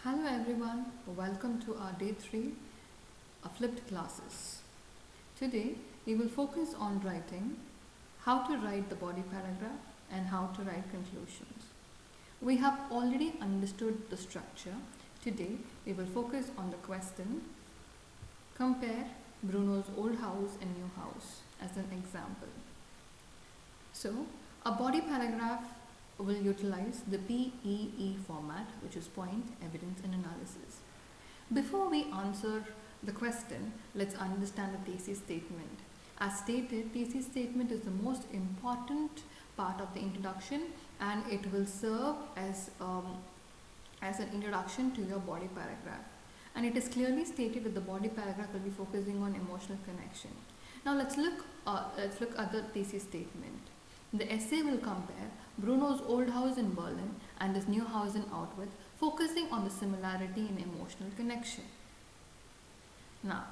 Hello everyone, welcome to our day 3 of flipped classes. Today we will focus on writing, how to write the body paragraph and how to write conclusions. We have already understood the structure. Today we will focus on the question, compare Bruno's old house and new house as an example. So a body paragraph will utilize the PEE format, which is point, evidence and analysis. Before we answer the question, let's understand the thesis statement. As stated, thesis statement is the most important part of the introduction and it will serve as an introduction to your body paragraph. And it is clearly stated that the body paragraph will be focusing on emotional connection. Now let's look at the thesis statement. The essay will compare Bruno's old house in Berlin and his new house in Outwith, focusing on the similarity in emotional connection. Now,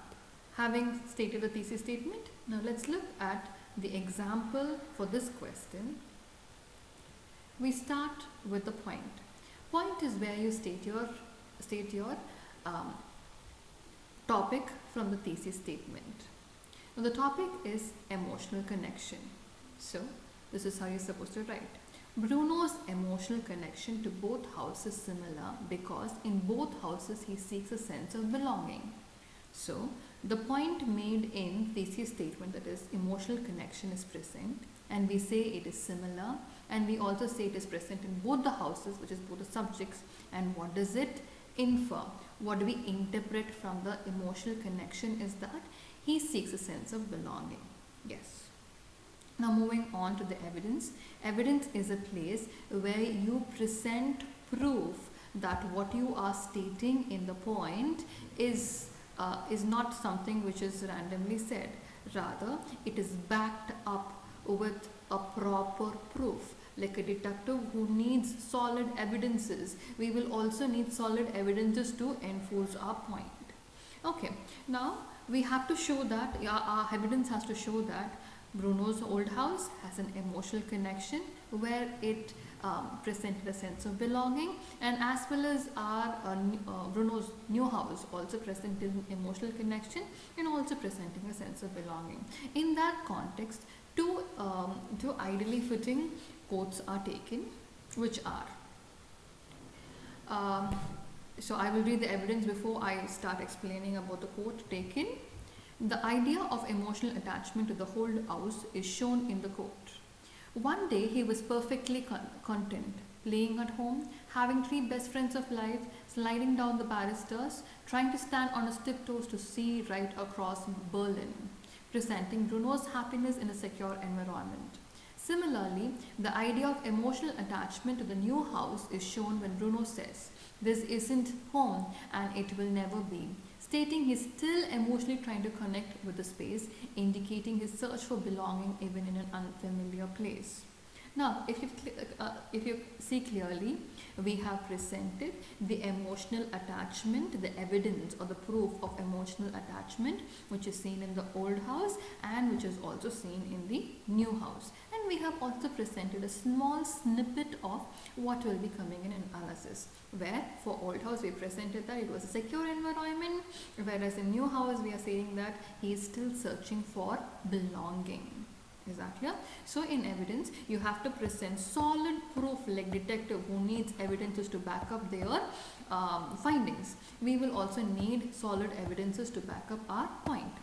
having stated the thesis statement, now let's look at the example for this question. We start with the point. Point is where you state your topic from the thesis statement. Now, the topic is emotional connection. So, this is how you're supposed to write. Bruno's emotional connection to both houses is similar because in both houses he seeks a sense of belonging. So, the point made in thesis statement, that is emotional connection, is present and we say it is similar, and we also say it is present in both the houses, which is both the subjects. And what does it infer? What do we interpret from the emotional connection is that he seeks a sense of belonging. Yes. Now moving on to the evidence. Evidence is a place where you present proof that what you are stating in the point is not something which is randomly said. Rather, it is backed up with a proper proof. Like a detective who needs solid evidences, we will also need solid evidences to enforce our point. Okay, now we have to show that our evidence has to show that Bruno's old house has an emotional connection where it presented a sense of belonging, and as well as our Bruno's new house also presented an emotional connection and also presenting a sense of belonging. In that context, two ideally fitting quotes are taken, which are so I will read the evidence before I start explaining about the quote taken. The idea of emotional attachment to the whole house is shown in the quote. One day he was perfectly content, playing at home, having 3 best friends of life, sliding down the barristers, trying to stand on his tiptoes to see right across Berlin, presenting Bruno's happiness in a secure environment. Similarly, the idea of emotional attachment to the new house is shown when Bruno says, "This isn't home and it will never be," stating he's still emotionally trying to connect with the space, indicating his search for belonging even in an unfamiliar place. Now, if you see clearly, we have presented the emotional attachment, the evidence or the proof of emotional attachment, which is seen in the old house and which is also seen in the new house. And we have also presented a small snippet of what will be coming in analysis, where for old house we presented that it was a secure environment, whereas in new house we are saying that he is still searching for belonging. Is that clear? So in evidence, you have to present solid proof like detective who needs evidences to back up their findings. We will also need solid evidences to back up our point.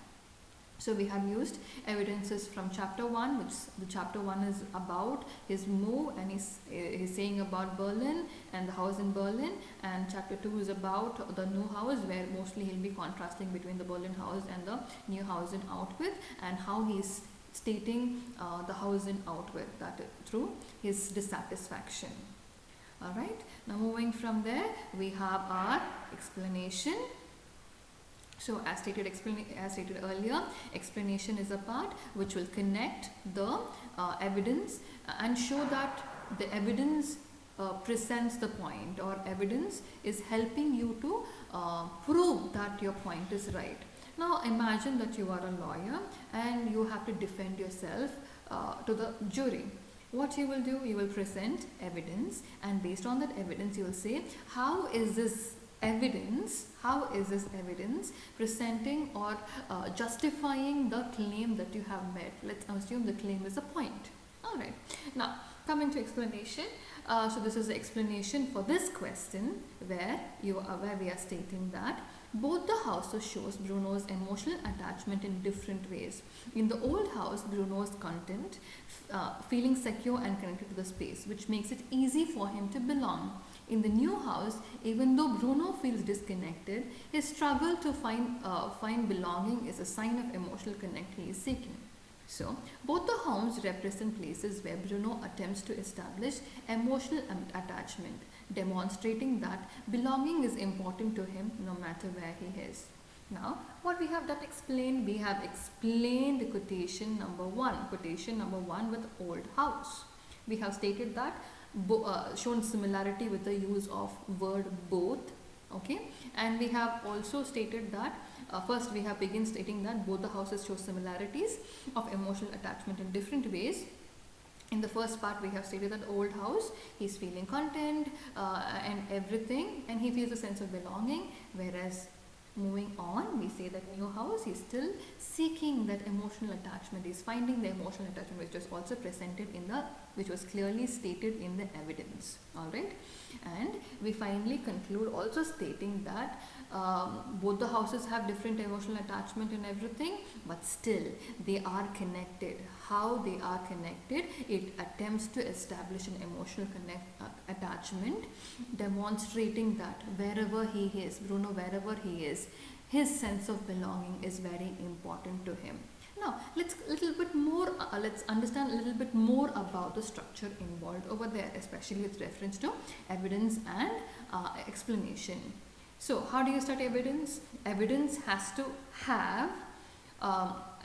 So we have used evidences from chapter 1, which the chapter 1 is about his move and he's saying about Berlin and the house in Berlin, and chapter 2 is about the new house where mostly he'll be contrasting between the Berlin house and the new house in Outwith and how he's stating the house in Outwith, that through his dissatisfaction. Alright, now moving from there, we have our explanation. So as stated earlier, explanation is a part which will connect the evidence and show that the evidence presents the point, or evidence is helping you to prove that your point is right. Now imagine that you are a lawyer and you have to defend yourself to the jury. What you will do, you will present evidence, and based on that evidence you will say, how is this evidence. How is this evidence presenting or justifying the claim that you have made? Let's assume the claim is a point. Alright, now coming to explanation. So this is the explanation for this question where we are stating that both the houses shows Bruno's emotional attachment in different ways. In the old house, Bruno's content, feeling secure and connected to the space, which makes it easy for him to belong. In the new house, even though Bruno feels disconnected, his struggle to find belonging is a sign of emotional connect he is seeking. So, both the homes represent places where Bruno attempts to establish emotional attachment, demonstrating that belonging is important to him no matter where he is. Now, what we have done explained, we have explained quotation number one with old house. We have stated that shown similarity with the use of word both, okay, and we have also stated that first we have begin stating that both the houses show similarities of emotional attachment in different ways. In the first part we have stated that old house, he's feeling content and everything, and he feels a sense of belonging, whereas moving on, we say that new house, he's still seeking that emotional attachment. He's finding the emotional attachment, which was also presented which was clearly stated in the evidence. Alright, and we finally conclude also stating that both the houses have different emotional attachment and everything, but still they are connected. How they are connected? It attempts to establish an emotional attachment, demonstrating that wherever he is, Bruno, wherever he is, his sense of belonging is very important to him. Now, let's understand a little bit more about the structure involved over there, especially with reference to evidence and explanation. So, how do you start evidence? Evidence has to have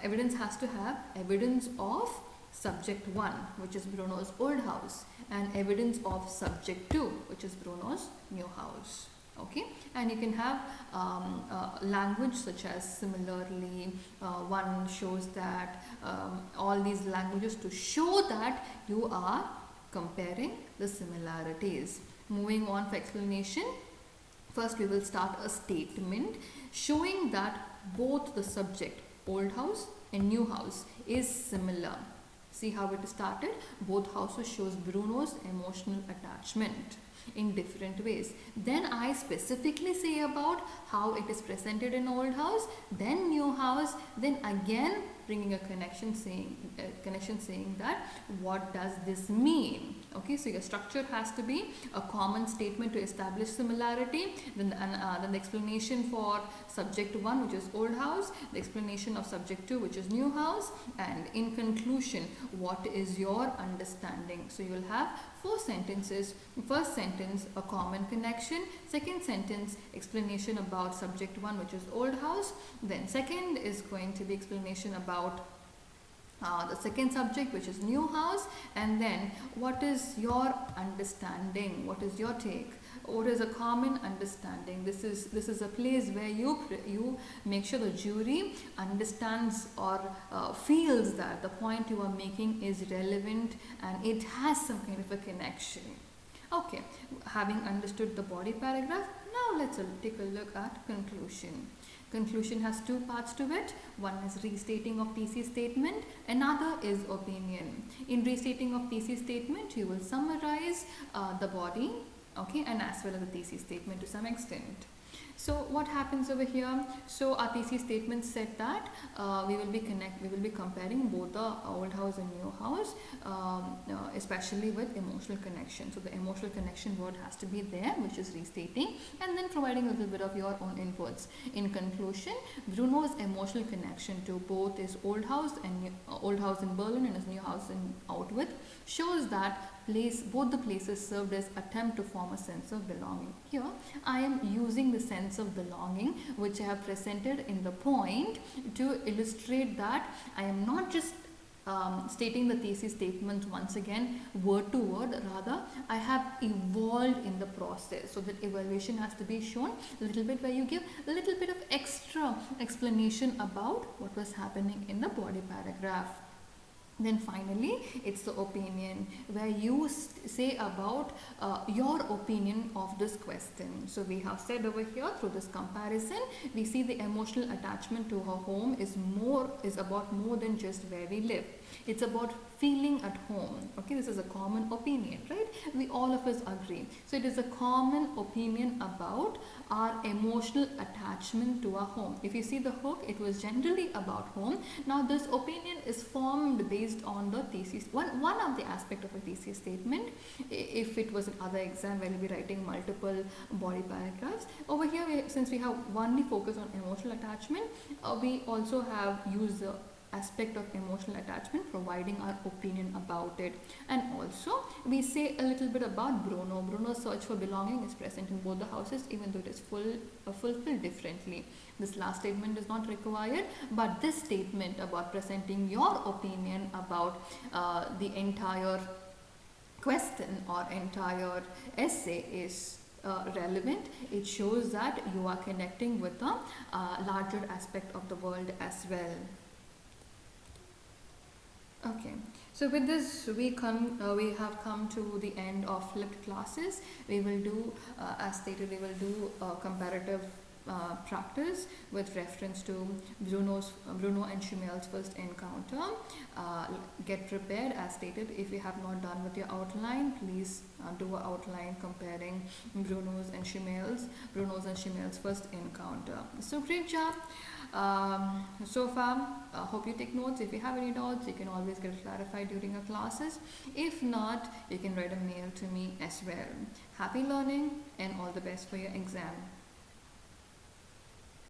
evidence of subject 1, which is Bruno's old house, and evidence of subject 2, which is Bruno's new house. Okay, and you can have language such as similarly, one shows that, all these languages to show that you are comparing the similarities. Moving on for explanation, first we will start a statement showing that both the subject old house and new house is similar. See how it started? Both houses shows Bruno's emotional attachment in different ways. Then I specifically say about how it is presented in old house, then new house, then again bringing a connection saying that what does this mean. Okay, so your structure has to be a common statement to establish similarity, then the explanation for subject 1, which is old house, the explanation of subject 2, which is new house, and in conclusion, what is your understanding. So you will have 4 sentences. First sentence, a common connection. Second sentence, explanation about subject 1, which is old house. Then second is going to be explanation about the second subject, which is new house, and then what is your understanding, what is your take, what is a common understanding. This is a place where you make sure the jury understands or feels that the point you are making is relevant and it has some kind of a connection. Okay, having understood the body paragraph, now let's take a look at conclusion. Conclusion has 2 parts to it. One is restating of thesis statement, another is opinion. In restating of thesis statement, you will summarize the body, okay, and as well as the thesis statement to some extent. So what happens over here? So our thesis statement said that we will be comparing both the old house and new house, especially with emotional connection. So the emotional connection word has to be there, which is restating, and then providing a little bit of your own inputs. In conclusion, Bruno's emotional connection to both his old house and old house in Berlin and his new house in Outwith shows that both the places served as attempt to form a sense of belonging. Here I am using the sense of belonging which I have presented in the point to illustrate that I am not just stating the thesis statement once again word to word, rather I have evolved in the process. So that evaluation has to be shown a little bit, where you give a little bit of extra explanation about what was happening in the body paragraph. Then finally, it's the opinion, where you say about your opinion of this question. So we have said over here, through this comparison, we see the emotional attachment to her home is about more than just where we live. It's about feeling at home. Okay, this is a common opinion, right? We all of us agree. So it is a common opinion about our emotional attachment to our home. If you see the hook, it was generally about home. Now this opinion is formed based on the thesis. One of the aspect of a thesis statement, if it was another exam where we'll be writing multiple body paragraphs. Over here, since we have only focus on emotional attachment, we also have used the aspect of emotional attachment, providing our opinion about it. And also we say a little bit about Bruno. Bruno's search for belonging is present in both the houses, even though it is fulfilled differently. This last statement is not required, but this statement about presenting your opinion about the entire question or entire essay is relevant. It shows that you are connecting with a larger aspect of the world as well. Okay, so with this we have come to the end of flipped classes. We will do, as stated, we will do comparative practice with reference to Bruno and Shimel's first encounter. Get prepared, as stated. If you have not done with your outline, please do an outline comparing Bruno's and Shimel's first encounter. So great job. So far, hope you take notes. If you have any doubts, you can always get it clarified during your classes. If not, you can write a mail to me as well. Happy learning and all the best for your exam.